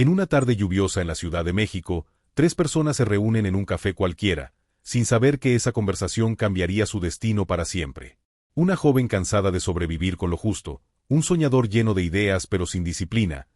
En una tarde lluviosa en la Ciudad de México, 3 personas se reúnen en un café cualquiera, sin saber que esa conversación cambiaría su destino para siempre. Una joven cansada de sobrevivir con lo justo, un soñador lleno de ideas pero sin disciplina,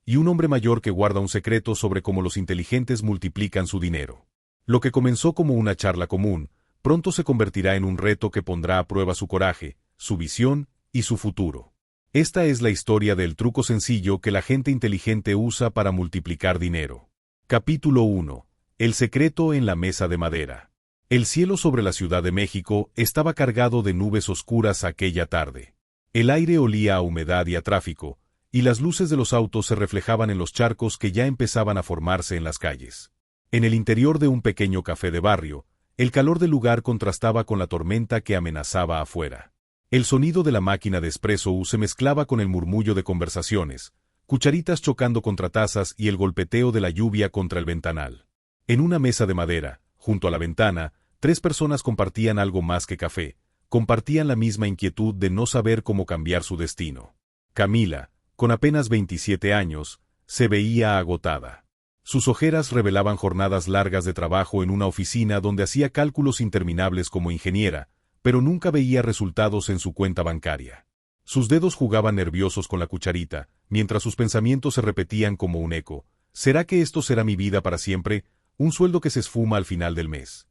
y un hombre mayor que guarda un secreto sobre cómo los inteligentes multiplican su dinero. Lo que comenzó como una charla común, pronto se convertirá en un reto que pondrá a prueba su coraje, su visión y su futuro. Esta es la historia del truco sencillo que la gente inteligente usa para multiplicar dinero. Capítulo 1. El secreto en la mesa de madera. El cielo sobre la Ciudad de México estaba cargado de nubes oscuras aquella tarde. El aire olía a humedad y a tráfico, y las luces de los autos se reflejaban en los charcos que ya empezaban a formarse en las calles. En el interior de un pequeño café de barrio, el calor del lugar contrastaba con la tormenta que amenazaba afuera. El sonido de la máquina de espresso se mezclaba con el murmullo de conversaciones, cucharitas chocando contra tazas y el golpeteo de la lluvia contra el ventanal. En una mesa de madera, junto a la ventana, 3 personas compartían algo más que café, compartían la misma inquietud de no saber cómo cambiar su destino. Camila, con apenas 27 años, se veía agotada. Sus ojeras revelaban jornadas largas de trabajo en una oficina donde hacía cálculos interminables como ingeniera, pero nunca veía resultados en su cuenta bancaria. Sus dedos jugaban nerviosos con la cucharita, mientras sus pensamientos se repetían como un eco. ¿Será que esto será mi vida para siempre? Un sueldo que se esfuma al final del mes.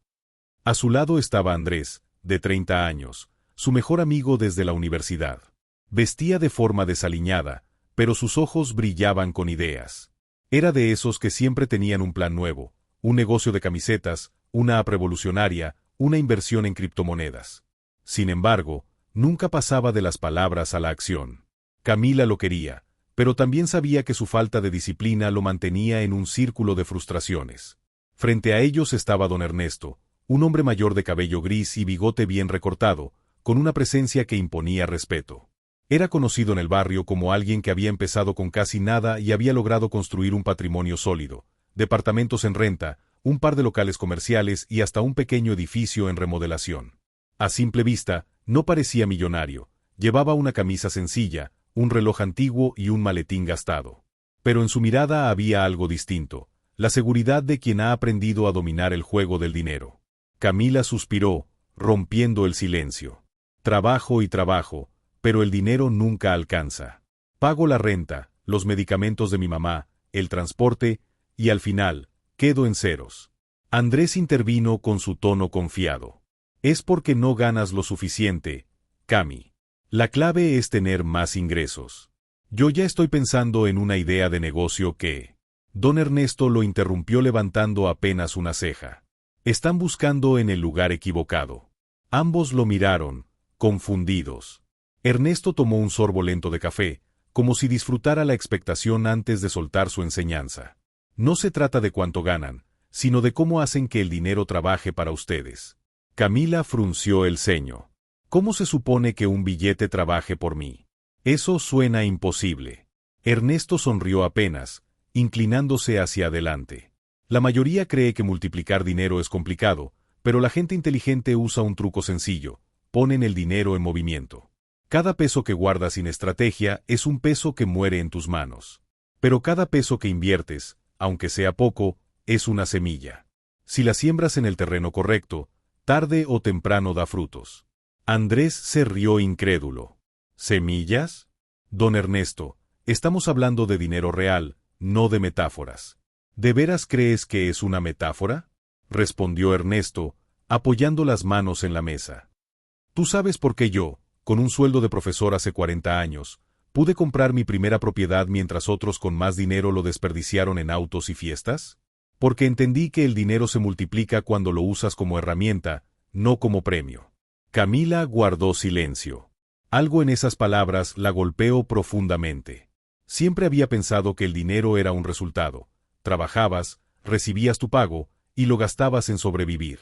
A su lado estaba Andrés, de 30 años, su mejor amigo desde la universidad. Vestía de forma desaliñada, pero sus ojos brillaban con ideas. Era de esos que siempre tenían un plan nuevo, un negocio de camisetas, una app revolucionaria, una inversión en criptomonedas. Sin embargo, nunca pasaba de las palabras a la acción. Camila lo quería, pero también sabía que su falta de disciplina lo mantenía en un círculo de frustraciones. Frente a ellos estaba don Ernesto, un hombre mayor de cabello gris y bigote bien recortado, con una presencia que imponía respeto. Era conocido en el barrio como alguien que había empezado con casi nada y había logrado construir un patrimonio sólido, departamentos en renta, un par de locales comerciales y hasta un pequeño edificio en remodelación. A simple vista, no parecía millonario, llevaba una camisa sencilla, un reloj antiguo y un maletín gastado. Pero en su mirada había algo distinto, la seguridad de quien ha aprendido a dominar el juego del dinero. Camila suspiró, rompiendo el silencio. Trabajo y trabajo, pero el dinero nunca alcanza. Pago la renta, los medicamentos de mi mamá, el transporte, y al final, quedo en ceros. Andrés intervino con su tono confiado. Es porque no ganas lo suficiente, Cami. La clave es tener más ingresos. Yo ya estoy pensando en una idea de negocio que... Don Ernesto lo interrumpió levantando apenas una ceja. Están buscando en el lugar equivocado. Ambos lo miraron, confundidos. Ernesto tomó un sorbo lento de café, como si disfrutara la expectación antes de soltar su enseñanza. No se trata de cuánto ganan, sino de cómo hacen que el dinero trabaje para ustedes. Camila frunció el ceño. ¿Cómo se supone que un billete trabaje por mí? Eso suena imposible. Ernesto sonrió apenas, inclinándose hacia adelante. La mayoría cree que multiplicar dinero es complicado, pero la gente inteligente usa un truco sencillo: ponen el dinero en movimiento. Cada peso que guardas sin estrategia es un peso que muere en tus manos. Pero cada peso que inviertes, aunque sea poco, es una semilla. Si la siembras en el terreno correcto, tarde o temprano da frutos. Andrés se rió incrédulo. ¿Semillas? Don Ernesto, estamos hablando de dinero real, no de metáforas. ¿De veras crees que es una metáfora? Respondió Ernesto, apoyando las manos en la mesa. Tú sabes por qué yo, con un sueldo de profesor hace 40 años, pude comprar mi primera propiedad mientras otros con más dinero lo desperdiciaron en autos y fiestas. Porque entendí que el dinero se multiplica cuando lo usas como herramienta, no como premio. Camila guardó silencio. Algo en esas palabras la golpeó profundamente. Siempre había pensado que el dinero era un resultado. Trabajabas, recibías tu pago, y lo gastabas en sobrevivir.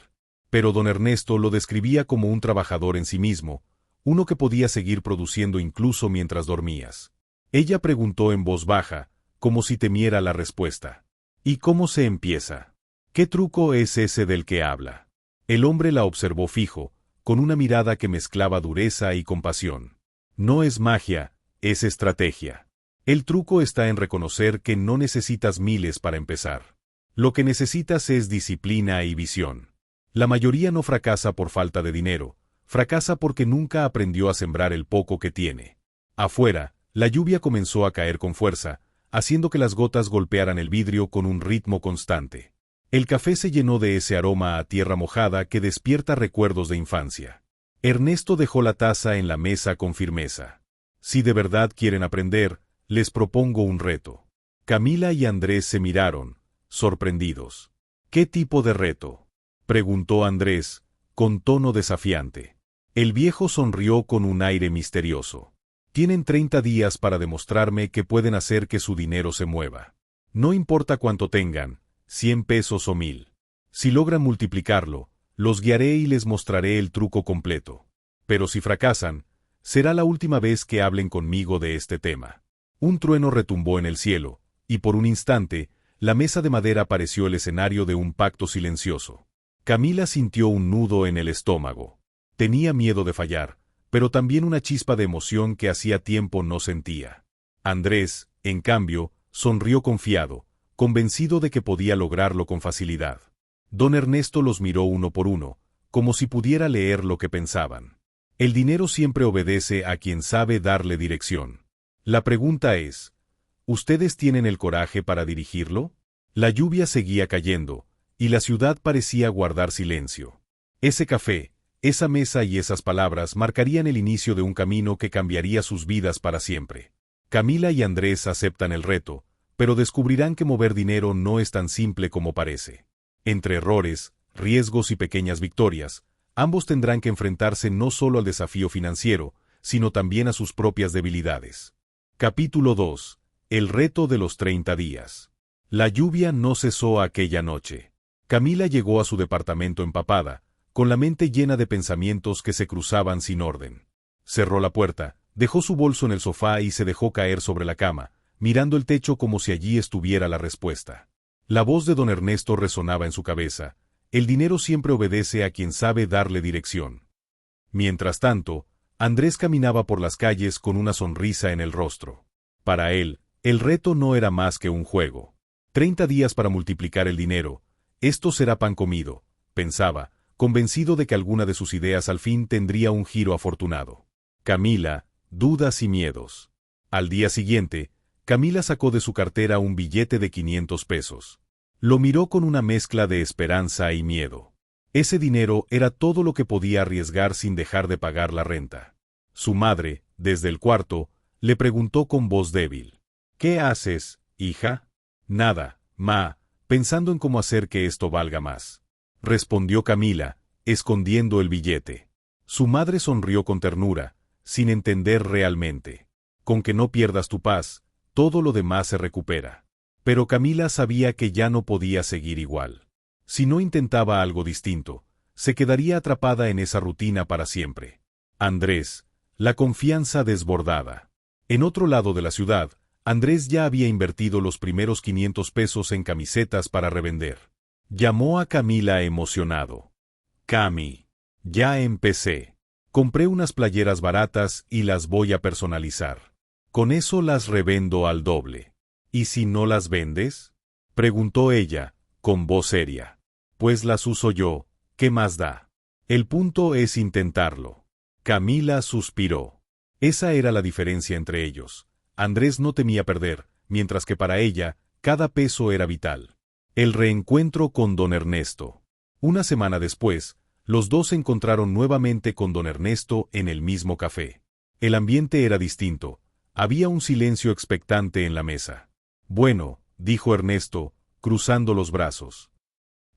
Pero don Ernesto lo describía como un trabajador en sí mismo, uno que podía seguir produciendo incluso mientras dormías. Ella preguntó en voz baja, como si temiera la respuesta. ¿Y cómo se empieza? ¿Qué truco es ese del que habla? El hombre la observó fijo, con una mirada que mezclaba dureza y compasión. No es magia, es estrategia. El truco está en reconocer que no necesitas miles para empezar. Lo que necesitas es disciplina y visión. La mayoría no fracasa por falta de dinero, fracasa porque nunca aprendió a sembrar el poco que tiene. Afuera, la lluvia comenzó a caer con fuerza, haciendo que las gotas golpearan el vidrio con un ritmo constante. El café se llenó de ese aroma a tierra mojada que despierta recuerdos de infancia. Ernesto dejó la taza en la mesa con firmeza. Si de verdad quieren aprender, les propongo un reto. Camila y Andrés se miraron, sorprendidos. ¿Qué tipo de reto?, preguntó Andrés, con tono desafiante. El viejo sonrió con un aire misterioso. Tienen 30 días para demostrarme que pueden hacer que su dinero se mueva. No importa cuánto tengan, 100 pesos o 1000. Si logran multiplicarlo, los guiaré y les mostraré el truco completo. Pero si fracasan, será la última vez que hablen conmigo de este tema. Un trueno retumbó en el cielo, y por un instante, la mesa de madera pareció el escenario de un pacto silencioso. Camila sintió un nudo en el estómago. Tenía miedo de fallar, pero también una chispa de emoción que hacía tiempo no sentía. Andrés, en cambio, sonrió confiado, convencido de que podía lograrlo con facilidad. Don Ernesto los miró uno por uno, como si pudiera leer lo que pensaban. El dinero siempre obedece a quien sabe darle dirección. La pregunta es, ¿ustedes tienen el coraje para dirigirlo? La lluvia seguía cayendo, y la ciudad parecía guardar silencio. Ese café, esa mesa y esas palabras marcarían el inicio de un camino que cambiaría sus vidas para siempre. Camila y Andrés aceptan el reto, pero descubrirán que mover dinero no es tan simple como parece. Entre errores, riesgos y pequeñas victorias, ambos tendrán que enfrentarse no solo al desafío financiero, sino también a sus propias debilidades. Capítulo 2. El reto de los 30 días. La lluvia no cesó aquella noche. Camila llegó a su departamento empapada, con la mente llena de pensamientos que se cruzaban sin orden. Cerró la puerta, dejó su bolso en el sofá y se dejó caer sobre la cama, mirando el techo como si allí estuviera la respuesta. La voz de don Ernesto resonaba en su cabeza: el dinero siempre obedece a quien sabe darle dirección. Mientras tanto, Andrés caminaba por las calles con una sonrisa en el rostro. Para él, el reto no era más que un juego. 30 días para multiplicar el dinero. Esto será pan comido, pensaba, convencido de que alguna de sus ideas al fin tendría un giro afortunado. Camila, dudas y miedos. Al día siguiente, Camila sacó de su cartera un billete de 500 pesos. Lo miró con una mezcla de esperanza y miedo. Ese dinero era todo lo que podía arriesgar sin dejar de pagar la renta. Su madre, desde el cuarto, le preguntó con voz débil: ¿Qué haces, hija? Nada, ma, pensando en cómo hacer que esto valga más, respondió Camila, escondiendo el billete. Su madre sonrió con ternura, sin entender realmente. Con que no pierdas tu paz, todo lo demás se recupera. Pero Camila sabía que ya no podía seguir igual. Si no intentaba algo distinto, se quedaría atrapada en esa rutina para siempre. Andrés, la confianza desbordada. En otro lado de la ciudad, Andrés ya había invertido los primeros 500 pesos en camisetas para revender. Llamó a Camila emocionado. Cami, ya empecé. Compré unas playeras baratas y las voy a personalizar. Con eso las revendo al doble. ¿Y si no las vendes?, preguntó ella, con voz seria. Pues las uso yo, ¿qué más da? El punto es intentarlo. Camila suspiró. Esa era la diferencia entre ellos. Andrés no temía perder, mientras que para ella, cada peso era vital. El reencuentro con don Ernesto. Una semana después, los dos se encontraron nuevamente con don Ernesto en el mismo café. El ambiente era distinto. Había un silencio expectante en la mesa. Bueno, dijo Ernesto, cruzando los brazos.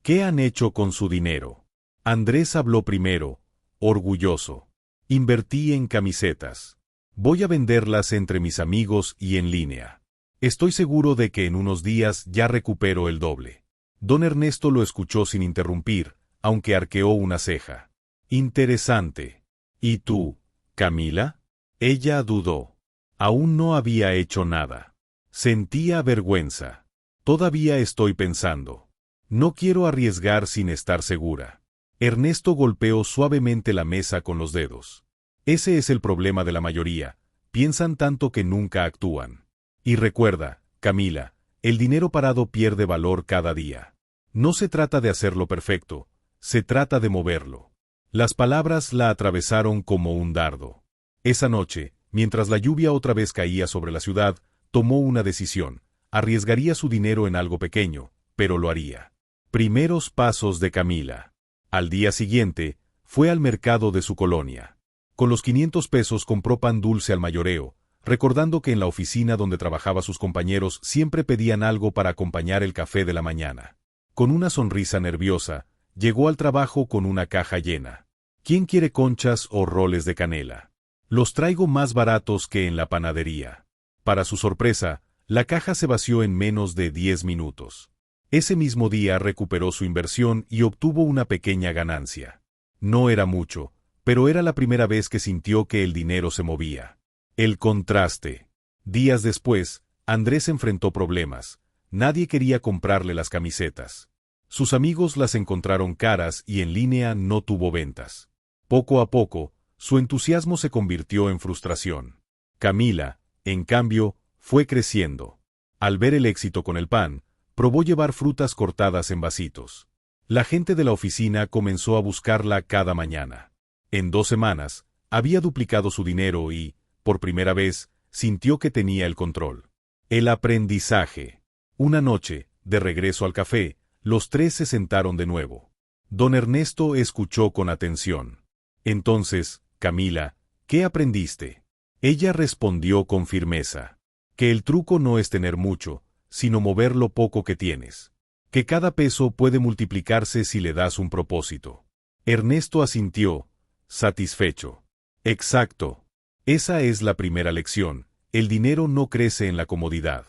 ¿Qué han hecho con su dinero? Andrés habló primero, orgulloso. Invertí en camisetas. Voy a venderlas entre mis amigos y en línea. Estoy seguro de que en unos días ya recupero el doble. Don Ernesto lo escuchó sin interrumpir, aunque arqueó una ceja. Interesante. ¿Y tú, Camila? Ella dudó. Aún no había hecho nada. Sentía vergüenza. Todavía estoy pensando. No quiero arriesgar sin estar segura. Ernesto golpeó suavemente la mesa con los dedos. Ese es el problema de la mayoría. Piensan tanto que nunca actúan. Y recuerda, Camila, el dinero parado pierde valor cada día. No se trata de hacerlo perfecto, se trata de moverlo. Las palabras la atravesaron como un dardo. Esa noche, mientras la lluvia otra vez caía sobre la ciudad, tomó una decisión. Arriesgaría su dinero en algo pequeño, pero lo haría. Primeros pasos de Camila. Al día siguiente, fue al mercado de su colonia. Con los 500 pesos compró pan dulce al mayoreo, recordando que en la oficina donde trabajaba sus compañeros siempre pedían algo para acompañar el café de la mañana. Con una sonrisa nerviosa, llegó al trabajo con una caja llena. ¿Quién quiere conchas o roles de canela? Los traigo más baratos que en la panadería. Para su sorpresa, la caja se vació en menos de 10 minutos. Ese mismo día recuperó su inversión y obtuvo una pequeña ganancia. No era mucho, pero era la primera vez que sintió que el dinero se movía. El contraste. Días después, Andrés enfrentó problemas. Nadie quería comprarle las camisetas. Sus amigos las encontraron caras y en línea no tuvo ventas. Poco a poco, su entusiasmo se convirtió en frustración. Camila, en cambio, fue creciendo. Al ver el éxito con el pan, probó llevar frutas cortadas en vasitos. La gente de la oficina comenzó a buscarla cada mañana. En 2 semanas, había duplicado su dinero y, por primera vez, sintió que tenía el control. El aprendizaje. Una noche, de regreso al café, los 3 se sentaron de nuevo. Don Ernesto escuchó con atención. Entonces, Camila, ¿qué aprendiste? Ella respondió con firmeza. Que el truco no es tener mucho, sino mover lo poco que tienes. Que cada peso puede multiplicarse si le das un propósito. Ernesto asintió, satisfecho. Exacto. Esa es la primera lección. El dinero no crece en la comodidad.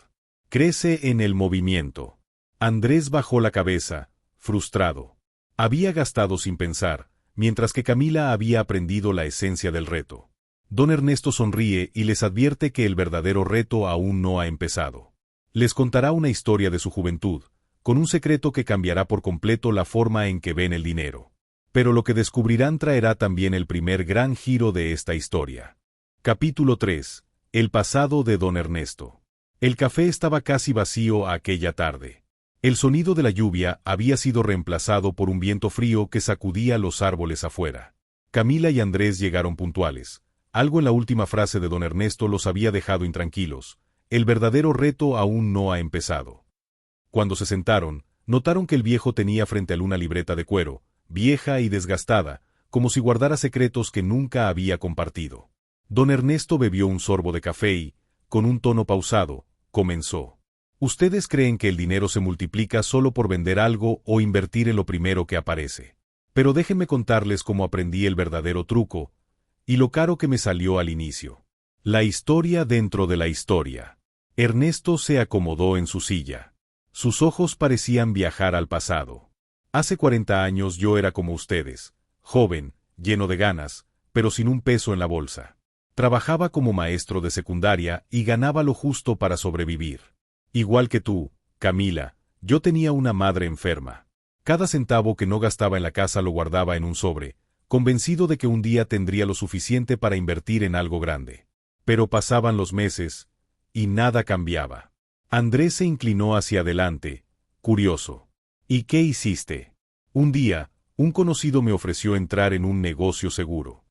Crece en el movimiento. Andrés bajó la cabeza, frustrado. Había gastado sin pensar, mientras que Camila había aprendido la esencia del reto. Don Ernesto sonríe y les advierte que el verdadero reto aún no ha empezado. Les contará una historia de su juventud, con un secreto que cambiará por completo la forma en que ven el dinero. Pero lo que descubrirán traerá también el primer gran giro de esta historia. Capítulo 3. El pasado de Don Ernesto. El café estaba casi vacío aquella tarde. El sonido de la lluvia había sido reemplazado por un viento frío que sacudía los árboles afuera. Camila y Andrés llegaron puntuales. Algo en la última frase de Don Ernesto los había dejado intranquilos. El verdadero reto aún no ha empezado. Cuando se sentaron, notaron que el viejo tenía frente a él una libreta de cuero, vieja y desgastada, como si guardara secretos que nunca había compartido. Don Ernesto bebió un sorbo de café y, con un tono pausado, comenzó. Ustedes creen que el dinero se multiplica solo por vender algo o invertir en lo primero que aparece. Pero déjenme contarles cómo aprendí el verdadero truco, y lo caro que me salió al inicio. La historia dentro de la historia. Ernesto se acomodó en su silla. Sus ojos parecían viajar al pasado. Hace 40 años yo era como ustedes, joven, lleno de ganas, pero sin un peso en la bolsa. Trabajaba como maestro de secundaria y ganaba lo justo para sobrevivir. Igual que tú, Camila, yo tenía una madre enferma. Cada centavo que no gastaba en la casa lo guardaba en un sobre, convencido de que un día tendría lo suficiente para invertir en algo grande. Pero pasaban los meses, y nada cambiaba. Andrés se inclinó hacia adelante, curioso. ¿Y qué hiciste? Un día, un conocido me ofreció entrar en un negocio seguro.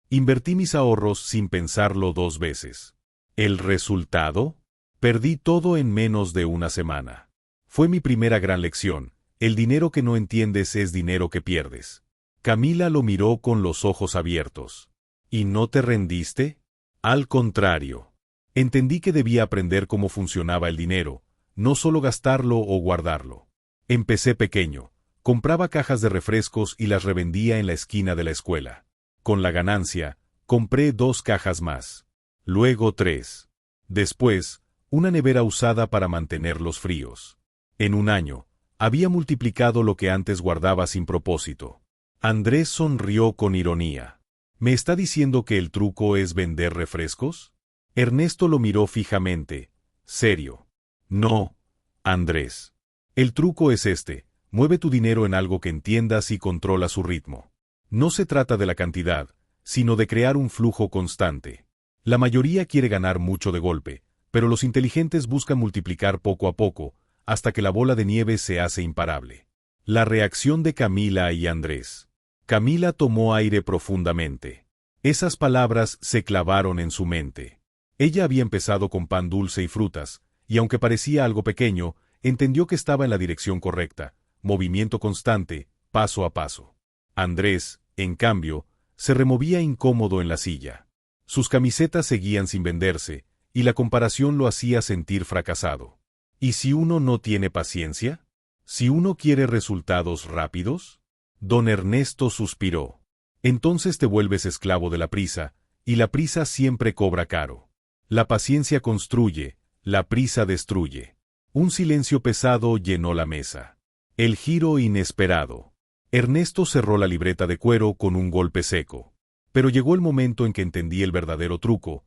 Invertí mis ahorros sin pensarlo 2 veces. ¿El resultado? Perdí todo en menos de una semana. Fue mi primera gran lección. El dinero que no entiendes es dinero que pierdes. Camila lo miró con los ojos abiertos. ¿Y no te rendiste? Al contrario. Entendí que debía aprender cómo funcionaba el dinero, no solo gastarlo o guardarlo. Empecé pequeño. Compraba cajas de refrescos y las revendía en la esquina de la escuela. Con la ganancia, compré 2 cajas más. Luego 3. Después, una nevera usada para mantenerlos fríos. En un año, había multiplicado lo que antes guardaba sin propósito. Andrés sonrió con ironía. ¿Me está diciendo que el truco es vender refrescos? Ernesto lo miró fijamente, serio. No, Andrés. El truco es este: mueve tu dinero en algo que entiendas y controla su ritmo. No se trata de la cantidad, sino de crear un flujo constante. La mayoría quiere ganar mucho de golpe, pero los inteligentes buscan multiplicar poco a poco, hasta que la bola de nieve se hace imparable. La reacción de Camila y Andrés. Camila tomó aire profundamente. Esas palabras se clavaron en su mente. Ella había empezado con pan dulce y frutas, y aunque parecía algo pequeño, entendió que estaba en la dirección correcta, movimiento constante, paso a paso. Andrés, en cambio, se removía incómodo en la silla. Sus camisetas seguían sin venderse, y la comparación lo hacía sentir fracasado. ¿Y si uno no tiene paciencia? ¿Si uno quiere resultados rápidos? Don Ernesto suspiró. Entonces te vuelves esclavo de la prisa, y la prisa siempre cobra caro. La paciencia construye, la prisa destruye. Un silencio pesado llenó la mesa. El giro inesperado. Ernesto cerró la libreta de cuero con un golpe seco. Pero llegó el momento en que entendí el verdadero truco,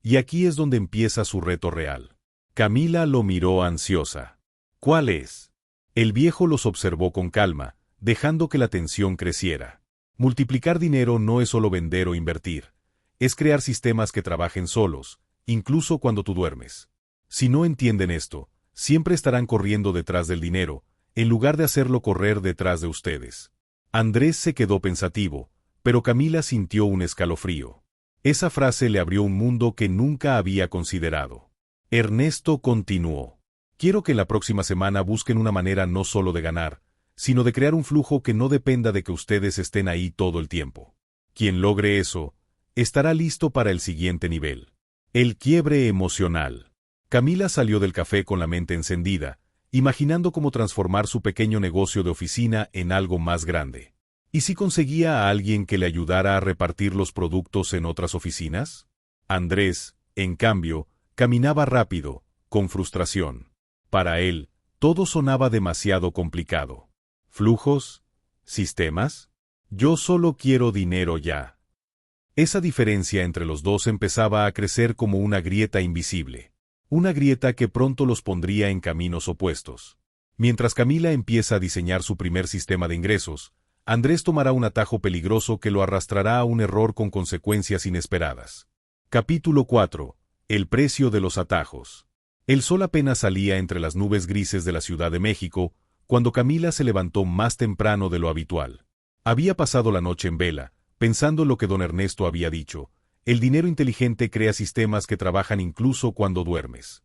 y aquí es donde empieza su reto real. Camila lo miró ansiosa. ¿Cuál es? El viejo los observó con calma, dejando que la tensión creciera. Multiplicar dinero no es solo vender o invertir, es crear sistemas que trabajen solos, incluso cuando tú duermes. Si no entienden esto, siempre estarán corriendo detrás del dinero, en lugar de hacerlo correr detrás de ustedes. Andrés se quedó pensativo, pero Camila sintió un escalofrío. Esa frase le abrió un mundo que nunca había considerado. Ernesto continuó. Quiero que en la próxima semana busquen una manera no solo de ganar, sino de crear un flujo que no dependa de que ustedes estén ahí todo el tiempo. Quien logre eso, estará listo para el siguiente nivel. El quiebre emocional. Camila salió del café con la mente encendida, imaginando cómo transformar su pequeño negocio de oficina en algo más grande. ¿Y si conseguía a alguien que le ayudara a repartir los productos en otras oficinas? Andrés, en cambio, caminaba rápido, con frustración. Para él, todo sonaba demasiado complicado. ¿Flujos? ¿Sistemas? Yo solo quiero dinero ya. Esa diferencia entre los dos empezaba a crecer como una grieta invisible. Una grieta que pronto los pondría en caminos opuestos. Mientras Camila empieza a diseñar su primer sistema de ingresos, Andrés tomará un atajo peligroso que lo arrastrará a un error con consecuencias inesperadas. Capítulo 4. El precio de los atajos. El sol apenas salía entre las nubes grises de la Ciudad de México, cuando Camila se levantó más temprano de lo habitual. Había pasado la noche en vela, pensando en lo que don Ernesto había dicho. El dinero inteligente crea sistemas que trabajan incluso cuando duermes.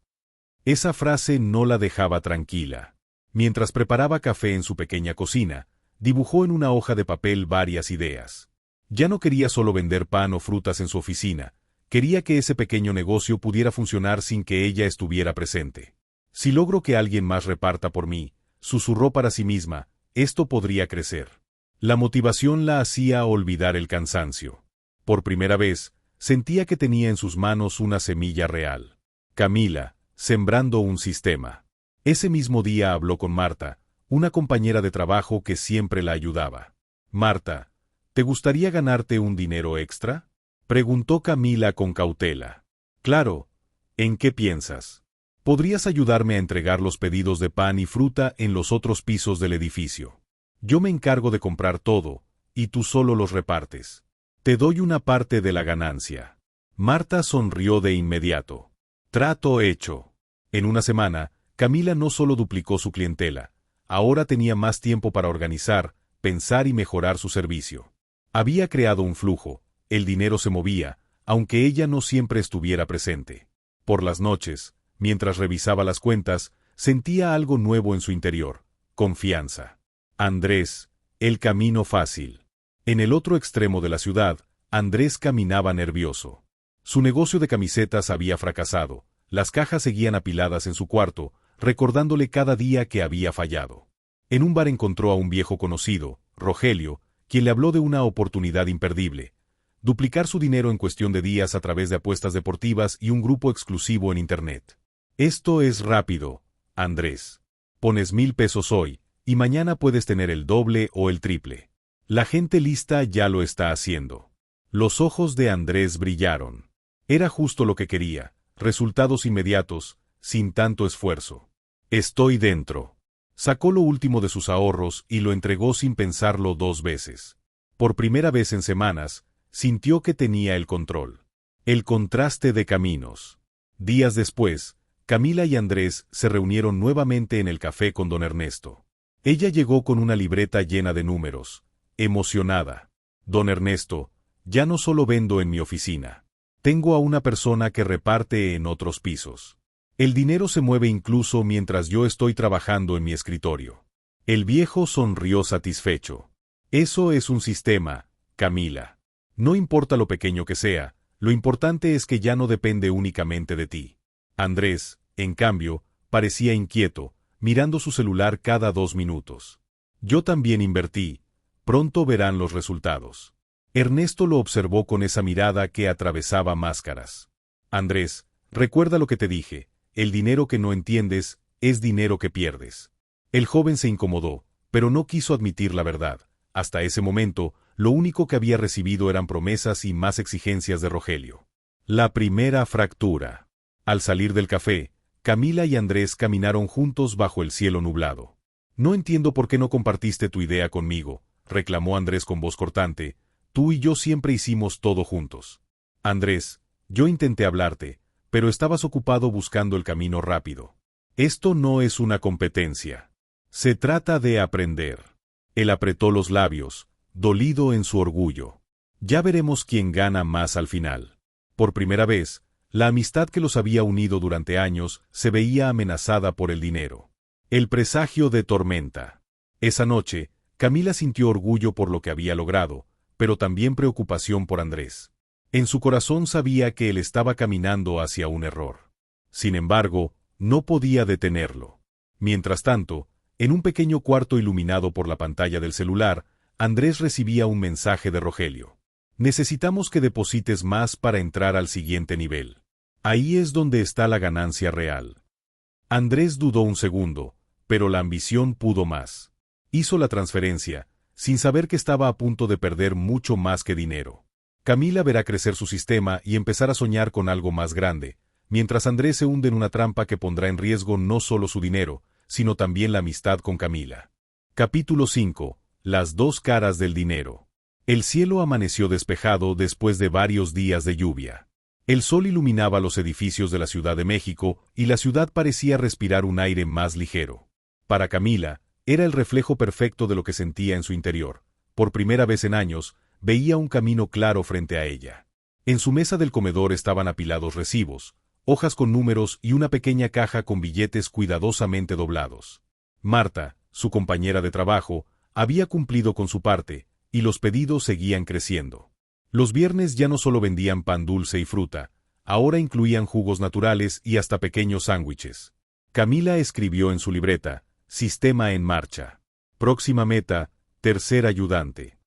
Esa frase no la dejaba tranquila. Mientras preparaba café en su pequeña cocina, dibujó en una hoja de papel varias ideas. Ya no quería solo vender pan o frutas en su oficina, quería que ese pequeño negocio pudiera funcionar sin que ella estuviera presente. Si logro que alguien más reparta por mí, susurró para sí misma, esto podría crecer. La motivación la hacía olvidar el cansancio. Por primera vez, sentía que tenía en sus manos una semilla real. Camila, sembrando un sistema. Ese mismo día habló con Marta, una compañera de trabajo que siempre la ayudaba. Marta, ¿te gustaría ganarte un dinero extra? Preguntó Camila con cautela. Claro, ¿en qué piensas? ¿Podrías ayudarme a entregar los pedidos de pan y fruta en los otros pisos del edificio? Yo me encargo de comprar todo, y tú solo los repartes. Te doy una parte de la ganancia. Marta sonrió de inmediato. Trato hecho. En una semana, Camila no solo duplicó su clientela, ahora tenía más tiempo para organizar, pensar y mejorar su servicio. Había creado un flujo, el dinero se movía, aunque ella no siempre estuviera presente. Por las noches, mientras revisaba las cuentas, sentía algo nuevo en su interior, confianza. Andrés, el camino fácil. En el otro extremo de la ciudad, Andrés caminaba nervioso. Su negocio de camisetas había fracasado, las cajas seguían apiladas en su cuarto, recordándole cada día que había fallado. En un bar encontró a un viejo conocido, Rogelio, quien le habló de una oportunidad imperdible: duplicar su dinero en cuestión de días a través de apuestas deportivas y un grupo exclusivo en Internet. Esto es rápido, Andrés. Pones 1,000 pesos hoy, y mañana puedes tener el doble o el triple. La gente lista ya lo está haciendo. Los ojos de Andrés brillaron. Era justo lo que quería, resultados inmediatos, sin tanto esfuerzo. Estoy dentro. Sacó lo último de sus ahorros y lo entregó sin pensarlo 2 veces. Por primera vez en semanas, sintió que tenía el control. El contraste de caminos. Días después, Camila y Andrés se reunieron nuevamente en el café con don Ernesto. Ella llegó con una libreta llena de números, emocionada. Don Ernesto, ya no solo vendo en mi oficina. Tengo a una persona que reparte en otros pisos. El dinero se mueve incluso mientras yo estoy trabajando en mi escritorio. El viejo sonrió satisfecho. Eso es un sistema, Camila. No importa lo pequeño que sea, lo importante es que ya no depende únicamente de ti. Andrés, en cambio, parecía inquieto, mirando su celular cada 2 minutos. Yo también invertí. Pronto verán los resultados. Ernesto lo observó con esa mirada que atravesaba máscaras. Andrés, recuerda lo que te dije, el dinero que no entiendes es dinero que pierdes. El joven se incomodó, pero no quiso admitir la verdad. Hasta ese momento, lo único que había recibido eran promesas y más exigencias de Rogelio. La primera fractura. Al salir del café, Camila y Andrés caminaron juntos bajo el cielo nublado. No entiendo por qué no compartiste tu idea conmigo, reclamó Andrés con voz cortante. Tú y yo siempre hicimos todo juntos. Andrés, yo intenté hablarte, pero estabas ocupado buscando el camino rápido. Esto no es una competencia. Se trata de aprender. Él apretó los labios, dolido en su orgullo. Ya veremos quién gana más al final. Por primera vez, la amistad que los había unido durante años se veía amenazada por el dinero. El presagio de tormenta. Esa noche, Camila sintió orgullo por lo que había logrado, pero también preocupación por Andrés. En su corazón sabía que él estaba caminando hacia un error. Sin embargo, no podía detenerlo. Mientras tanto, en un pequeño cuarto iluminado por la pantalla del celular, Andrés recibía un mensaje de Rogelio. Necesitamos que deposites más para entrar al siguiente nivel. Ahí es donde está la ganancia real. Andrés dudó un segundo, pero la ambición pudo más. Hizo la transferencia, sin saber que estaba a punto de perder mucho más que dinero. Camila verá crecer su sistema y empezar a soñar con algo más grande, mientras Andrés se hunde en una trampa que pondrá en riesgo no solo su dinero, sino también la amistad con Camila. Capítulo 5. Las dos caras del dinero. El cielo amaneció despejado después de varios días de lluvia. El sol iluminaba los edificios de la Ciudad de México y la ciudad parecía respirar un aire más ligero. Para Camila, era el reflejo perfecto de lo que sentía en su interior. Por primera vez en años, veía un camino claro frente a ella. En su mesa del comedor estaban apilados recibos, hojas con números y una pequeña caja con billetes cuidadosamente doblados. Marta, su compañera de trabajo, había cumplido con su parte, y los pedidos seguían creciendo. Los viernes ya no solo vendían pan dulce y fruta, ahora incluían jugos naturales y hasta pequeños sándwiches. Camila escribió en su libreta, Sistema en marcha. Próxima meta, tercer ayudante.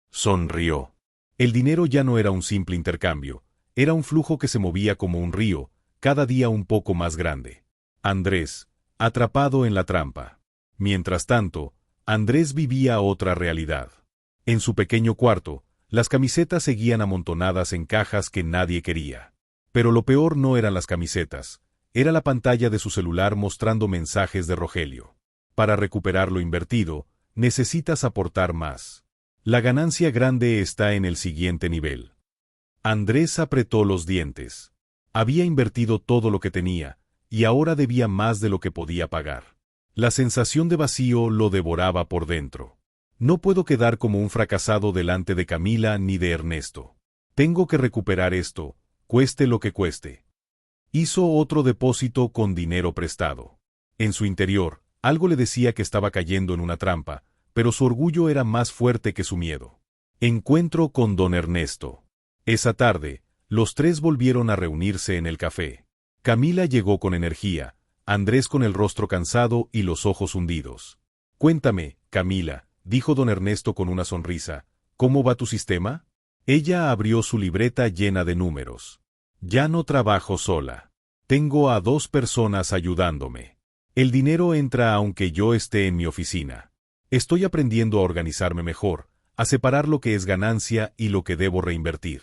Sonrió. El dinero ya no era un simple intercambio, era un flujo que se movía como un río, cada día un poco más grande. Andrés, atrapado en la trampa. Mientras tanto, Andrés vivía otra realidad. En su pequeño cuarto, las camisetas seguían amontonadas en cajas que nadie quería. Pero lo peor no eran las camisetas, era la pantalla de su celular mostrando mensajes de Rogelio. Para recuperar lo invertido, necesitas aportar más. La ganancia grande está en el siguiente nivel. Andrés apretó los dientes. Había invertido todo lo que tenía, y ahora debía más de lo que podía pagar. La sensación de vacío lo devoraba por dentro. No puedo quedar como un fracasado delante de Camila ni de Ernesto. Tengo que recuperar esto, cueste lo que cueste. Hizo otro depósito con dinero prestado. En su interior, algo le decía que estaba cayendo en una trampa, pero su orgullo era más fuerte que su miedo. Encuentro con don Ernesto. Esa tarde, los tres volvieron a reunirse en el café. Camila llegó con energía, Andrés con el rostro cansado y los ojos hundidos. Cuéntame, Camila, dijo don Ernesto con una sonrisa, ¿cómo va tu sistema? Ella abrió su libreta llena de números. Ya no trabajo sola. Tengo a 2 personas ayudándome. El dinero entra aunque yo esté en mi oficina. Estoy aprendiendo a organizarme mejor, a separar lo que es ganancia y lo que debo reinvertir.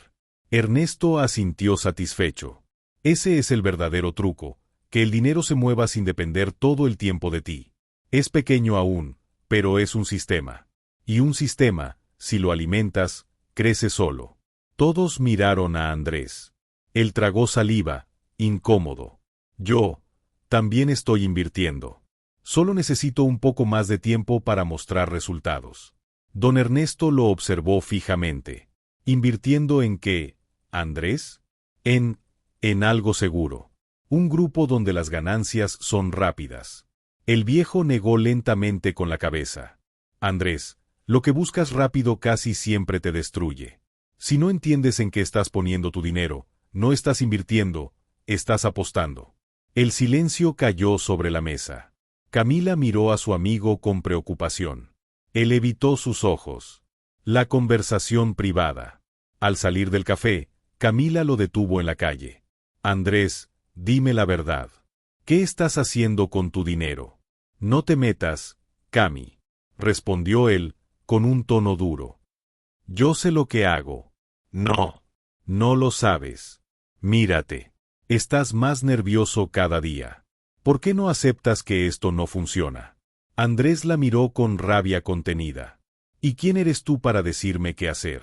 Ernesto asintió satisfecho. Ese es el verdadero truco, que el dinero se mueva sin depender todo el tiempo de ti. Es pequeño aún, pero es un sistema. Y un sistema, si lo alimentas, crece solo. Todos miraron a Andrés. Él tragó saliva, incómodo. Yo, también estoy invirtiendo. Solo necesito un poco más de tiempo para mostrar resultados. Don Ernesto lo observó fijamente. ¿Invirtiendo en qué, Andrés? En algo seguro. Un grupo donde las ganancias son rápidas. El viejo negó lentamente con la cabeza. Andrés, lo que buscas rápido casi siempre te destruye. Si no entiendes en qué estás poniendo tu dinero, no estás invirtiendo, estás apostando. El silencio cayó sobre la mesa. Camila miró a su amigo con preocupación. Él evitó sus ojos. La conversación privada. Al salir del café, Camila lo detuvo en la calle. Andrés, dime la verdad. ¿Qué estás haciendo con tu dinero? No te metas, Cami, respondió él, con un tono duro. Yo sé lo que hago. No. No lo sabes. Mírate. Estás más nervioso cada día. ¿Por qué no aceptas que esto no funciona? Andrés la miró con rabia contenida. ¿Y quién eres tú para decirme qué hacer?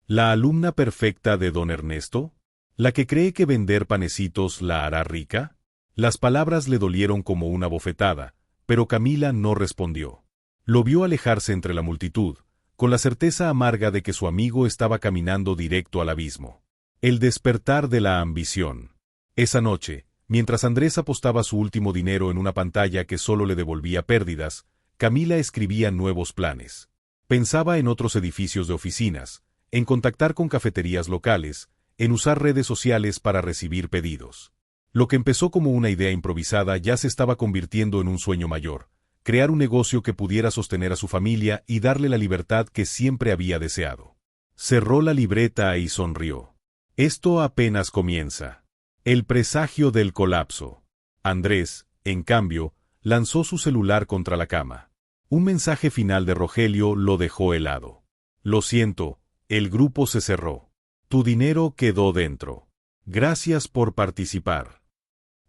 ¿La alumna perfecta de don Ernesto? ¿La que cree que vender panecitos la hará rica? Las palabras le dolieron como una bofetada, pero Camila no respondió. Lo vio alejarse entre la multitud, con la certeza amarga de que su amigo estaba caminando directo al abismo. El despertar de la ambición. Esa noche, mientras Andrés apostaba su último dinero en una pantalla que solo le devolvía pérdidas, Camila escribía nuevos planes. Pensaba en otros edificios de oficinas, en contactar con cafeterías locales, en usar redes sociales para recibir pedidos. Lo que empezó como una idea improvisada ya se estaba convirtiendo en un sueño mayor: crear un negocio que pudiera sostener a su familia y darle la libertad que siempre había deseado. Cerró la libreta y sonrió. Esto apenas comienza. El presagio del colapso. Andrés, en cambio, lanzó su celular contra la cama. Un mensaje final de Rogelio lo dejó helado. Lo siento, el grupo se cerró. Tu dinero quedó dentro. Gracias por participar.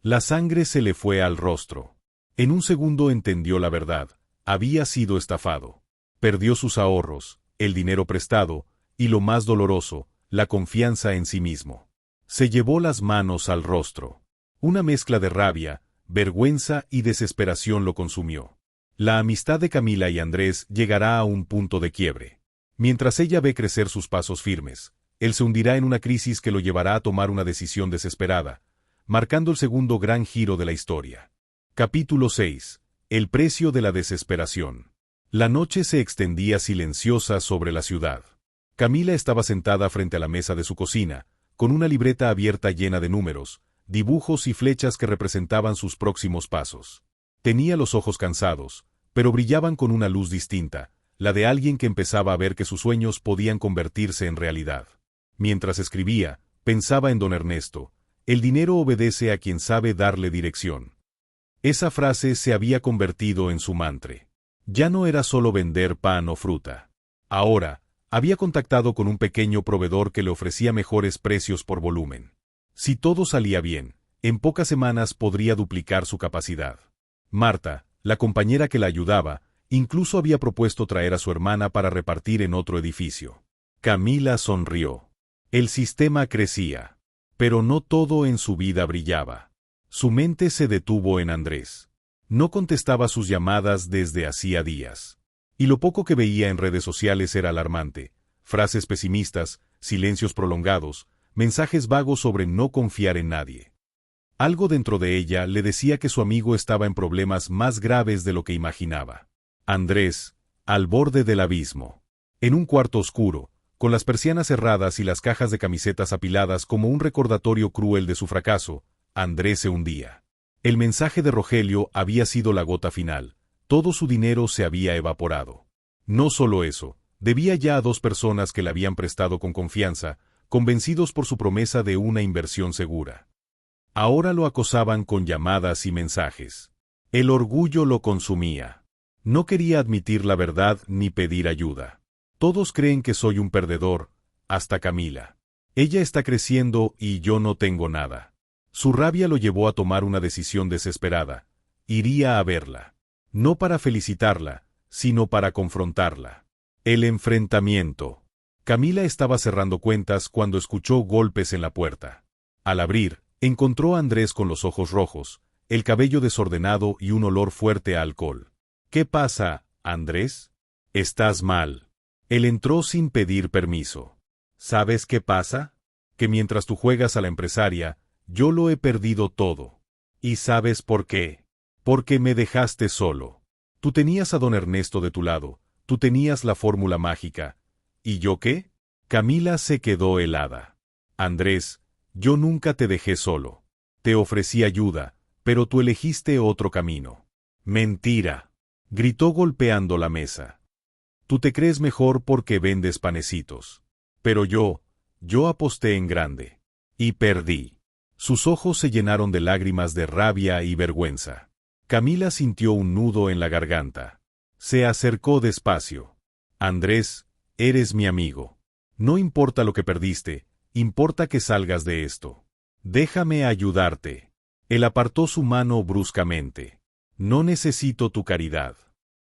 La sangre se le fue al rostro. En un segundo entendió la verdad: había sido estafado. Perdió sus ahorros, el dinero prestado, y lo más doloroso, la confianza en sí mismo. Se llevó las manos al rostro. Una mezcla de rabia, vergüenza y desesperación lo consumió. La amistad de Camila y Andrés llegará a un punto de quiebre. Mientras ella ve crecer sus pasos firmes, él se hundirá en una crisis que lo llevará a tomar una decisión desesperada, marcando el segundo gran giro de la historia. Capítulo 6. El precio de la desesperación. La noche se extendía silenciosa sobre la ciudad. Camila estaba sentada frente a la mesa de su cocina, con una libreta abierta llena de números, dibujos y flechas que representaban sus próximos pasos. Tenía los ojos cansados, pero brillaban con una luz distinta, la de alguien que empezaba a ver que sus sueños podían convertirse en realidad. Mientras escribía, pensaba en don Ernesto: el dinero obedece a quien sabe darle dirección. Esa frase se había convertido en su mantra. Ya no era solo vender pan o fruta. Ahora, había contactado con un pequeño proveedor que le ofrecía mejores precios por volumen. Si todo salía bien, en pocas semanas podría duplicar su capacidad. Marta, la compañera que la ayudaba, incluso había propuesto traer a su hermana para repartir en otro edificio. Camila sonrió. El sistema crecía. Pero no todo en su vida brillaba. Su mente se detuvo en Andrés. No contestaba sus llamadas desde hacía días. Y lo poco que veía en redes sociales era alarmante: frases pesimistas, silencios prolongados, mensajes vagos sobre no confiar en nadie. Algo dentro de ella le decía que su amigo estaba en problemas más graves de lo que imaginaba. Andrés, al borde del abismo. En un cuarto oscuro, con las persianas cerradas y las cajas de camisetas apiladas como un recordatorio cruel de su fracaso, Andrés se hundía. El mensaje de Rogelio había sido la gota final. Todo su dinero se había evaporado. No solo eso, debía ya a 2 personas que le habían prestado con confianza, convencidos por su promesa de una inversión segura. Ahora lo acosaban con llamadas y mensajes. El orgullo lo consumía. No quería admitir la verdad ni pedir ayuda. Todos creen que soy un perdedor, hasta Camila. Ella está creciendo y yo no tengo nada. Su rabia lo llevó a tomar una decisión desesperada: iría a verla. No para felicitarla, sino para confrontarla. El enfrentamiento. Camila estaba cerrando cuentas cuando escuchó golpes en la puerta. Al abrir, Encontró a Andrés con los ojos rojos, el cabello desordenado y un olor fuerte a alcohol. ¿Qué pasa, Andrés? Estás mal. Él entró sin pedir permiso. ¿Sabes qué pasa? Que mientras tú juegas a la empresaria, yo lo he perdido todo. ¿Y sabes por qué? Porque me dejaste solo. Tú tenías a don Ernesto de tu lado, tú tenías la fórmula mágica. ¿Y yo qué? Camila se quedó helada. Andrés, yo nunca te dejé solo. Te ofrecí ayuda, pero tú elegiste otro camino. Mentira. Gritó golpeando la mesa. Tú te crees mejor porque vendes panecitos. Pero yo aposté en grande. Y perdí. Sus ojos se llenaron de lágrimas de rabia y vergüenza. Camila sintió un nudo en la garganta. Se acercó despacio. Andrés, eres mi amigo. No importa lo que perdiste, importa que salgas de esto. Déjame ayudarte. Él apartó su mano bruscamente. No necesito tu caridad.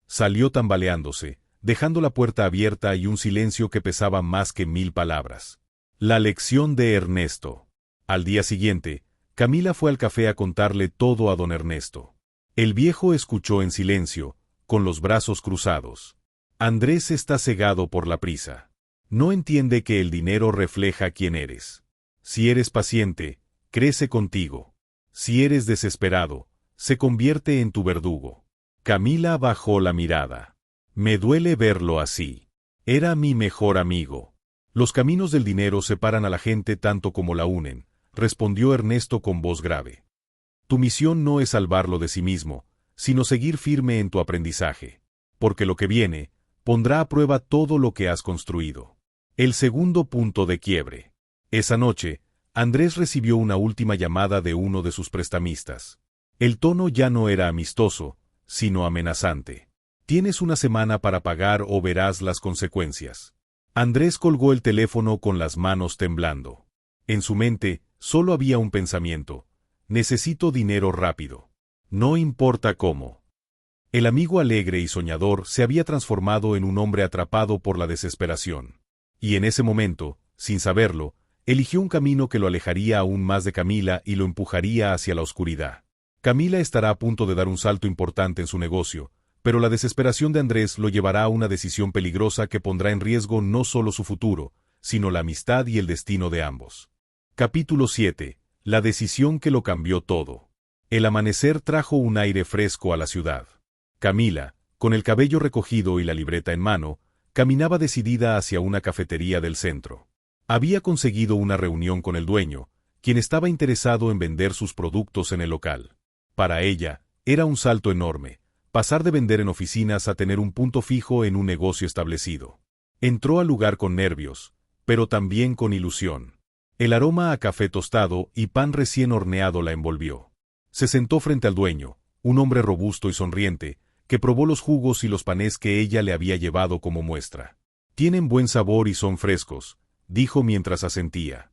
Salió tambaleándose, dejando la puerta abierta y un silencio que pesaba más que 1000 palabras. La lección de Ernesto. Al día siguiente, Camila fue al café a contarle todo a don Ernesto. El viejo escuchó en silencio, con los brazos cruzados. Andrés está cegado por la prisa. No entiende que el dinero refleja quién eres. Si eres paciente, crece contigo. Si eres desesperado, se convierte en tu verdugo. Camila bajó la mirada. Me duele verlo así. Era mi mejor amigo. Los caminos del dinero separan a la gente tanto como la unen, respondió Ernesto con voz grave. Tu misión no es salvarlo de sí mismo, sino seguir firme en tu aprendizaje, porque lo que viene, pondrá a prueba todo lo que has construido. El segundo punto de quiebre. Esa noche, Andrés recibió una última llamada de uno de sus prestamistas. El tono ya no era amistoso, sino amenazante. Tienes una semana para pagar o verás las consecuencias. Andrés colgó el teléfono con las manos temblando. En su mente, solo había un pensamiento. Necesito dinero rápido. No importa cómo. El amigo alegre y soñador se había transformado en un hombre atrapado por la desesperación. Y en ese momento, sin saberlo, eligió un camino que lo alejaría aún más de Camila y lo empujaría hacia la oscuridad. Camila estará a punto de dar un salto importante en su negocio, pero la desesperación de Andrés lo llevará a una decisión peligrosa que pondrá en riesgo no solo su futuro, sino la amistad y el destino de ambos. Capítulo 7. La decisión que lo cambió todo. El amanecer trajo un aire fresco a la ciudad. Camila, con el cabello recogido y la libreta en mano, caminaba decidida hacia una cafetería del centro. Había conseguido una reunión con el dueño, quien estaba interesado en vender sus productos en el local. Para ella, era un salto enorme, pasar de vender en oficinas a tener un punto fijo en un negocio establecido. Entró al lugar con nervios, pero también con ilusión. El aroma a café tostado y pan recién horneado la envolvió. Se sentó frente al dueño, un hombre robusto y sonriente, que probó los jugos y los panes que ella le había llevado como muestra. Tienen buen sabor y son frescos, dijo mientras asentía.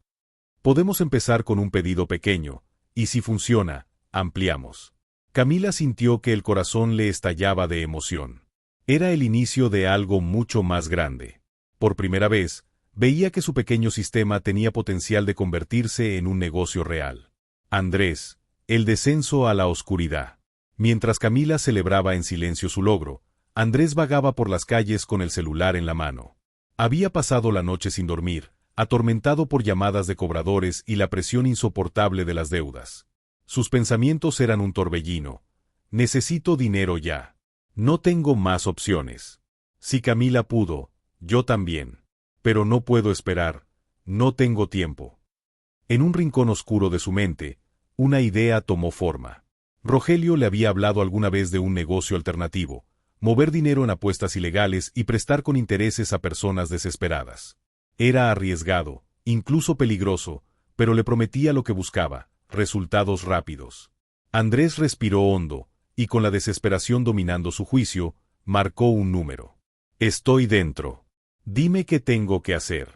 Podemos empezar con un pedido pequeño, y si funciona, ampliamos. Camila sintió que el corazón le estallaba de emoción. Era el inicio de algo mucho más grande. Por primera vez, veía que su pequeño sistema tenía potencial de convertirse en un negocio real. Andrés, el descenso a la oscuridad. Mientras Camila celebraba en silencio su logro, Andrés vagaba por las calles con el celular en la mano. Había pasado la noche sin dormir, atormentado por llamadas de cobradores y la presión insoportable de las deudas. Sus pensamientos eran un torbellino. Necesito dinero ya. No tengo más opciones. Si Camila pudo, yo también. Pero no puedo esperar, no tengo tiempo. En un rincón oscuro de su mente, una idea tomó forma. Rogelio le había hablado alguna vez de un negocio alternativo, mover dinero en apuestas ilegales y prestar con intereses a personas desesperadas. Era arriesgado, incluso peligroso, pero le prometía lo que buscaba, resultados rápidos. Andrés respiró hondo, y con la desesperación dominando su juicio, marcó un número. Estoy dentro. Dime qué tengo que hacer.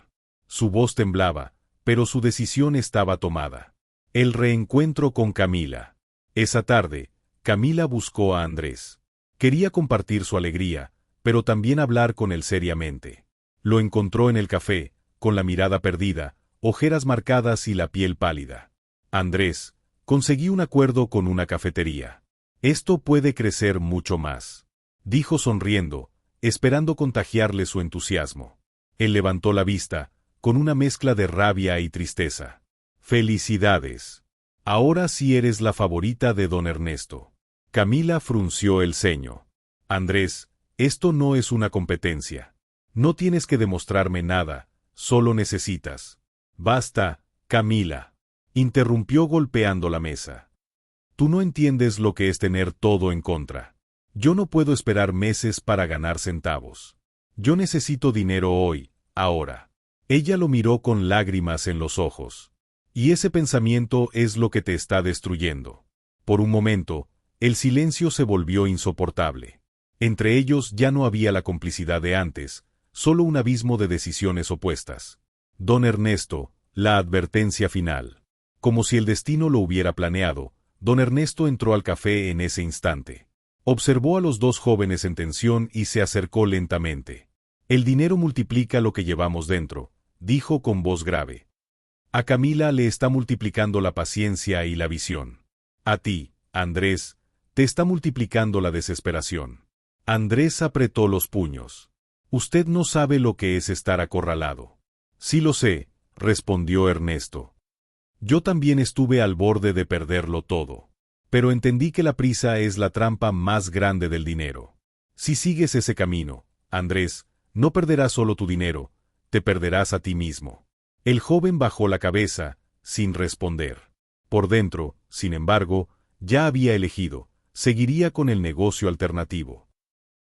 Su voz temblaba, pero su decisión estaba tomada. El reencuentro con Camila. Esa tarde, Camila buscó a Andrés. Quería compartir su alegría, pero también hablar con él seriamente. Lo encontró en el café, con la mirada perdida, ojeras marcadas y la piel pálida. Andrés, conseguí un acuerdo con una cafetería. Esto puede crecer mucho más, dijo sonriendo, esperando contagiarle su entusiasmo. Él levantó la vista, con una mezcla de rabia y tristeza. Felicidades. Ahora sí eres la favorita de don Ernesto. Camila frunció el ceño. Andrés, esto no es una competencia. No tienes que demostrarme nada, solo necesitas. Basta, Camila. Interrumpió golpeando la mesa. Tú no entiendes lo que es tener todo en contra. Yo no puedo esperar meses para ganar centavos. Yo necesito dinero hoy, ahora. Ella lo miró con lágrimas en los ojos. Y ese pensamiento es lo que te está destruyendo. Por un momento, el silencio se volvió insoportable. Entre ellos ya no había la complicidad de antes, solo un abismo de decisiones opuestas. Don Ernesto, la advertencia final. Como si el destino lo hubiera planeado, don Ernesto entró al café en ese instante. Observó a los dos jóvenes en tensión y se acercó lentamente. El dinero multiplica lo que llevamos dentro, dijo con voz grave. A Camila le está multiplicando la paciencia y la visión. A ti, Andrés, te está multiplicando la desesperación. Andrés apretó los puños. Usted no sabe lo que es estar acorralado. Sí lo sé, respondió Ernesto. Yo también estuve al borde de perderlo todo. Pero entendí que la prisa es la trampa más grande del dinero. Si sigues ese camino, Andrés, no perderás solo tu dinero, te perderás a ti mismo. El joven bajó la cabeza, sin responder. Por dentro, sin embargo, ya había elegido, seguiría con el negocio alternativo.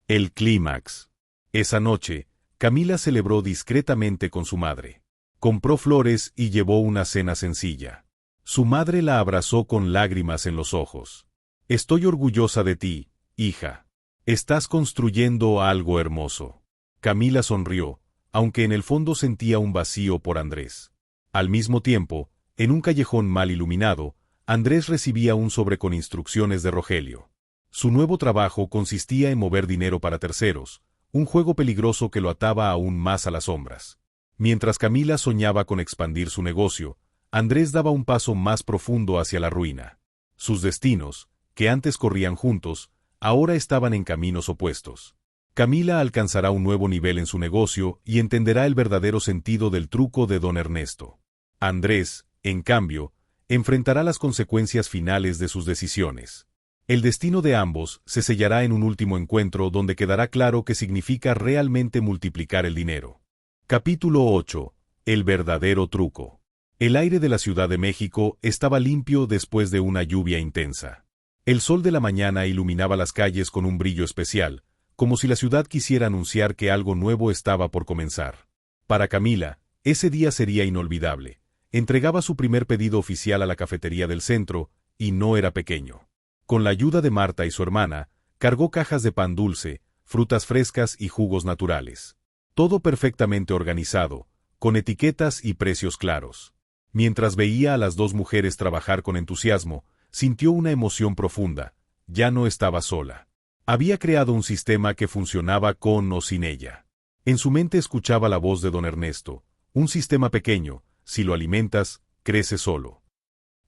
El clímax. Esa noche, Camila celebró discretamente con su madre. Compró flores y llevó una cena sencilla. Su madre la abrazó con lágrimas en los ojos. Estoy orgullosa de ti, hija. Estás construyendo algo hermoso. Camila sonrió, aunque en el fondo sentía un vacío por Andrés. Al mismo tiempo, en un callejón mal iluminado, Andrés recibía un sobre con instrucciones de Rogelio. Su nuevo trabajo consistía en mover dinero para terceros, un juego peligroso que lo ataba aún más a las sombras. Mientras Camila soñaba con expandir su negocio, Andrés daba un paso más profundo hacia la ruina. Sus destinos, que antes corrían juntos, ahora estaban en caminos opuestos. Camila alcanzará un nuevo nivel en su negocio y entenderá el verdadero sentido del truco de don Ernesto. Andrés, en cambio, enfrentará las consecuencias finales de sus decisiones. El destino de ambos se sellará en un último encuentro donde quedará claro qué significa realmente multiplicar el dinero. Capítulo 8. El verdadero truco. El aire de la Ciudad de México estaba limpio después de una lluvia intensa. El sol de la mañana iluminaba las calles con un brillo especial, como si la ciudad quisiera anunciar que algo nuevo estaba por comenzar. Para Camila, ese día sería inolvidable. Entregaba su primer pedido oficial a la cafetería del centro, y no era pequeño. Con la ayuda de Marta y su hermana, cargó cajas de pan dulce, frutas frescas y jugos naturales. Todo perfectamente organizado, con etiquetas y precios claros. Mientras veía a las dos mujeres trabajar con entusiasmo, sintió una emoción profunda. Ya no estaba sola. Había creado un sistema que funcionaba con o sin ella. En su mente escuchaba la voz de don Ernesto. Un sistema pequeño, si lo alimentas, crece solo.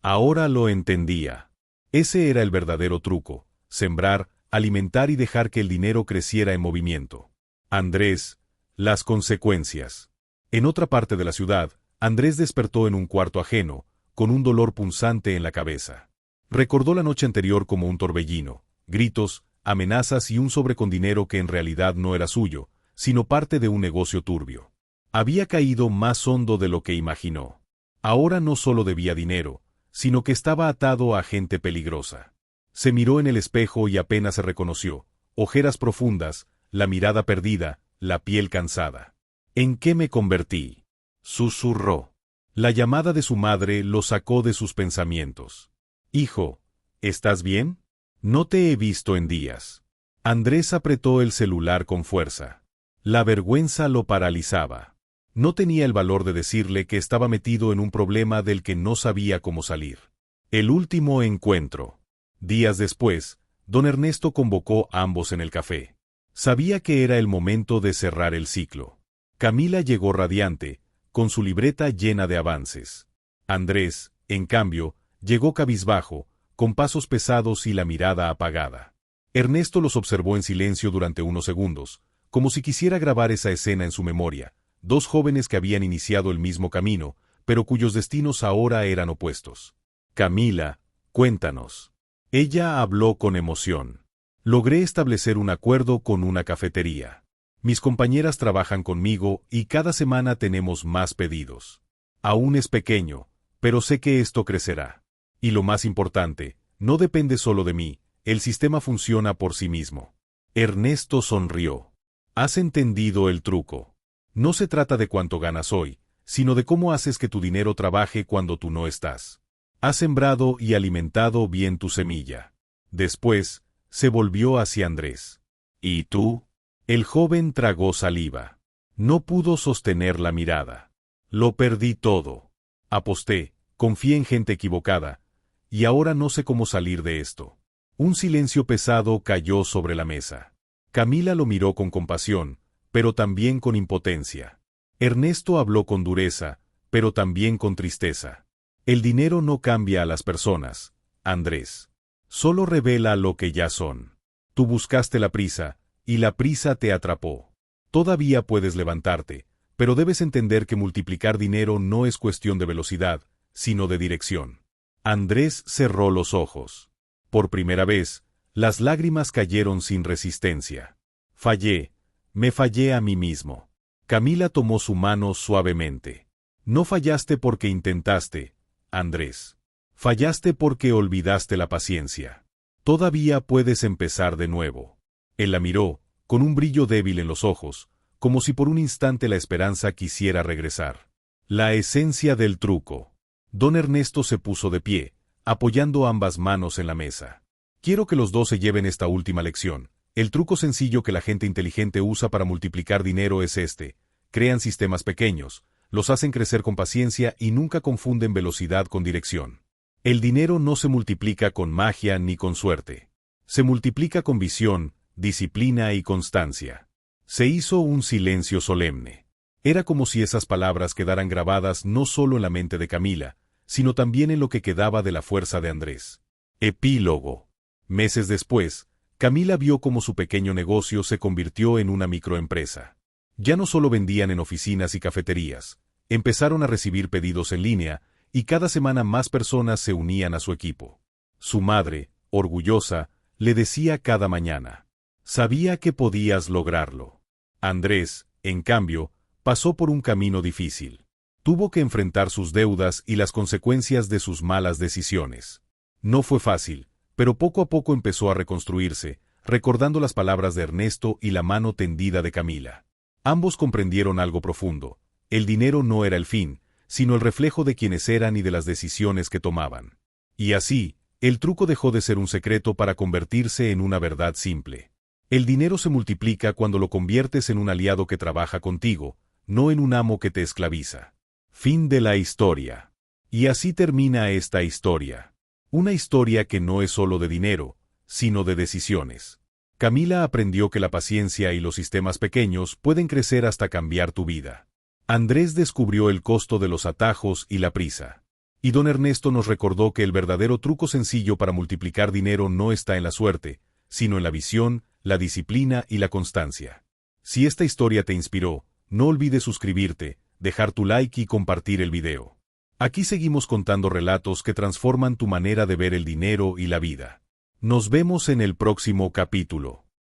Ahora lo entendía. Ese era el verdadero truco: sembrar, alimentar y dejar que el dinero creciera en movimiento. Andrés, las consecuencias. En otra parte de la ciudad, Andrés despertó en un cuarto ajeno, con un dolor punzante en la cabeza. Recordó la noche anterior como un torbellino, gritos, amenazas y un sobre con dinero que en realidad no era suyo, sino parte de un negocio turbio. Había caído más hondo de lo que imaginó. Ahora no solo debía dinero, sino que estaba atado a gente peligrosa. Se miró en el espejo y apenas se reconoció: ojeras profundas, la mirada perdida, la piel cansada. ¿En qué me convertí?, susurró. La llamada de su madre lo sacó de sus pensamientos. Hijo, ¿estás bien? No te he visto en días. Andrés apretó el celular con fuerza. La vergüenza lo paralizaba. No tenía el valor de decirle que estaba metido en un problema del que no sabía cómo salir. El último encuentro. Días después, don Ernesto convocó a ambos en el café. Sabía que era el momento de cerrar el ciclo. Camila llegó radiante, con su libreta llena de avances. Andrés, en cambio, Llegó cabizbajo, con pasos pesados y la mirada apagada. Ernesto los observó en silencio durante unos segundos, como si quisiera grabar esa escena en su memoria, dos jóvenes que habían iniciado el mismo camino, pero cuyos destinos ahora eran opuestos. Camila, cuéntanos. Ella habló con emoción. Logré establecer un acuerdo con una cafetería. Mis compañeras trabajan conmigo y cada semana tenemos más pedidos. Aún es pequeño, pero sé que esto crecerá. Y lo más importante, no depende solo de mí, el sistema funciona por sí mismo. Ernesto sonrió. Has entendido el truco. No se trata de cuánto ganas hoy, sino de cómo haces que tu dinero trabaje cuando tú no estás. Has sembrado y alimentado bien tu semilla. Después, se volvió hacia Andrés. ¿Y tú? El joven tragó saliva. No pudo sostener la mirada. Lo perdí todo. Aposté, confié en gente equivocada, y ahora no sé cómo salir de esto. Un silencio pesado cayó sobre la mesa. Camila lo miró con compasión, pero también con impotencia. Ernesto habló con dureza, pero también con tristeza. El dinero no cambia a las personas, Andrés. Solo revela lo que ya son. Tú buscaste la prisa, y la prisa te atrapó. Todavía puedes levantarte, pero debes entender que multiplicar dinero no es cuestión de velocidad, sino de dirección. Andrés cerró los ojos. Por primera vez, las lágrimas cayeron sin resistencia. Me fallé a mí mismo. Camila tomó su mano suavemente. No fallaste porque intentaste, Andrés. Fallaste porque olvidaste la paciencia. Todavía puedes empezar de nuevo. Él la miró, con un brillo débil en los ojos, como si por un instante la esperanza quisiera regresar. La esencia del truco. Don Ernesto se puso de pie, apoyando ambas manos en la mesa. Quiero que los dos se lleven esta última lección. El truco sencillo que la gente inteligente usa para multiplicar dinero es este. Crean sistemas pequeños, los hacen crecer con paciencia y nunca confunden velocidad con dirección. El dinero no se multiplica con magia ni con suerte. Se multiplica con visión, disciplina y constancia. Se hizo un silencio solemne. Era como si esas palabras quedaran grabadas no solo en la mente de Camila, sino también en lo que quedaba de la fuerza de Andrés. Epílogo. Meses después, Camila vio cómo su pequeño negocio se convirtió en una microempresa. Ya no solo vendían en oficinas y cafeterías, empezaron a recibir pedidos en línea, y cada semana más personas se unían a su equipo. Su madre, orgullosa, le decía cada mañana: sabía que podías lograrlo. Andrés, en cambio, pasó por un camino difícil. Tuvo que enfrentar sus deudas y las consecuencias de sus malas decisiones. No fue fácil, pero poco a poco empezó a reconstruirse, recordando las palabras de Ernesto y la mano tendida de Camila. Ambos comprendieron algo profundo. El dinero no era el fin, sino el reflejo de quienes eran y de las decisiones que tomaban. Y así, el truco dejó de ser un secreto para convertirse en una verdad simple. El dinero se multiplica cuando lo conviertes en un aliado que trabaja contigo, no en un amo que te esclaviza. Fin de la historia. Y así termina esta historia. Una historia que no es solo de dinero, sino de decisiones. Camila aprendió que la paciencia y los sistemas pequeños pueden crecer hasta cambiar tu vida. Andrés descubrió el costo de los atajos y la prisa. Y don Ernesto nos recordó que el verdadero truco sencillo para multiplicar dinero no está en la suerte, sino en la visión, la disciplina y la constancia. Si esta historia te inspiró, no olvides suscribirte, dejar tu like y compartir el video. Aquí seguimos contando relatos que transforman tu manera de ver el dinero y la vida. Nos vemos en el próximo capítulo.